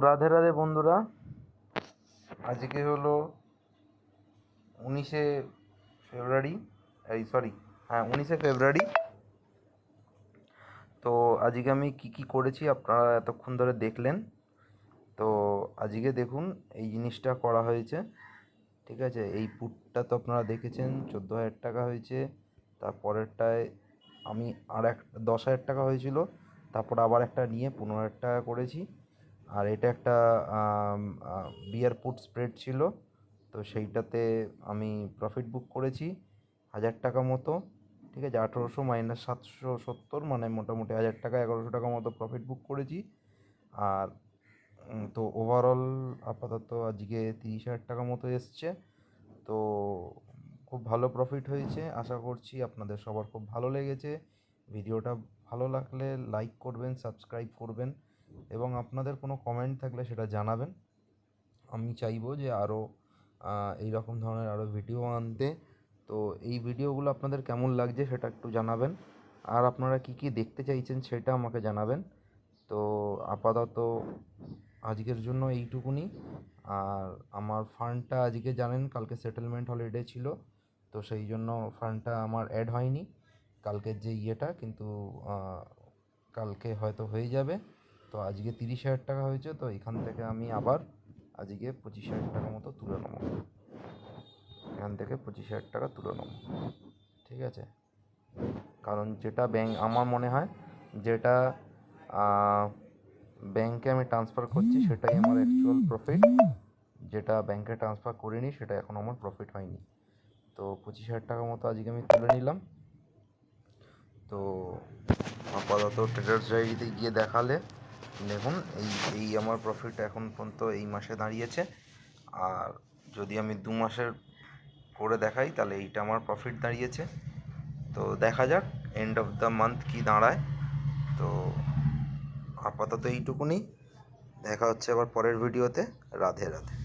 রাধে রাধে বন্ধুরা, আজকে হলো 19শে ফেব্রুয়ারি। 19শে ফেব্রুয়ারি। তো আজকে আমি কি করেছি আপনারা এতক্ষণ ধরে দেখলেন। তো আজকে দেখুন এই জিনিসটা করা হয়েছে, ঠিক আছে। এই পুটটা তো আপনারা দেখেছেন, 14,000 টাকা হয়েছে। তারপরেরটায় আমি আর 10,000 টাকা হয়েছিল, তারপর আবার একটা নিয়ে 15,000 টাকা করেছি। আর এটা একটা বিয়ার পুট স্প্রেড ছিল, তো সেইটাতে আমি প্রফিট বুক করেছি 1,000 টাকা মতো, ঠিক আছে। 1800 মাইনাস 770, মানে মোটামুটি 1,000 টাকা 1,100 টাকা মতো প্রফিট বুক করেছি। আর তো ওভারঅল আপাতত আজকে 30,000 টাকা মতো এসছে। তো খুব ভালো প্রফিট হয়েছে, আশা করছি আপনাদের সবার খুব ভালো লেগেছে। ভিডিওটা ভালো লাগলে লাইক করবেন, সাবস্ক্রাইব করবেন, এবং আপনাদের কোনো কমেন্ট থাকলে সেটা জানাবেন। আমি চাইবো যে আরও এই রকম ধরনের আরও ভিডিও আনতে। তো এই ভিডিওগুলো আপনাদের কেমন লাগছে সেটা একটু জানাবেন, আর আপনারা কি দেখতে চাইছেন সেটা আমাকে জানাবেন। তো আপাতত আজকের জন্য এইটুকুনি। আর আমার ফান্ডটা আজকে জানেন কালকে সেটেলমেন্ট হলিডে ছিল, তো সেই জন্য ফান্ডটা আমার অ্যাড হয়নি কালকের যে ইয়েটা, কিন্তু কালকে হয়তো হয়ে যাবে। তো আজকে 30,000 টাকা হয়েছে, তো এখান থেকে আমি আবার আজকে 25,000 টাকা মতো তুলে নেবো। এখান থেকে 25,000 টাকা তুলে নেবো, ঠিক আছে। কারণ যেটা আমার মনে হয় যেটা ব্যাংকে আমি ট্রান্সফার করছি সেটাই আমার অ্যাকচুয়াল প্রফিট। যেটা ব্যাংকে ট্রান্সফার করিনি সেটা এখন আমার প্রফিট হয়নি। তো 25,000 টাকা মতো আজকে আমি তুলে নিলাম। তো আপাতত ট্রেডার্স ডায়েরিতে গিয়ে দেখালে দেখুন এই আমার প্রফিট এখন পর্যন্ত এই মাসে দাঁড়িয়েছে। আর যদি আমি 2 মাসের করে দেখাই তাহলে এইটা আমার প্রফিট দাঁড়িয়েছে। তো দেখা যাক এন্ড অফ দ্য মান্থ কী দাঁড়ায়। তো আপাতত এইটুকুনি, দেখা হচ্ছে আবার পরের ভিডিওতে। রাধে রাধে।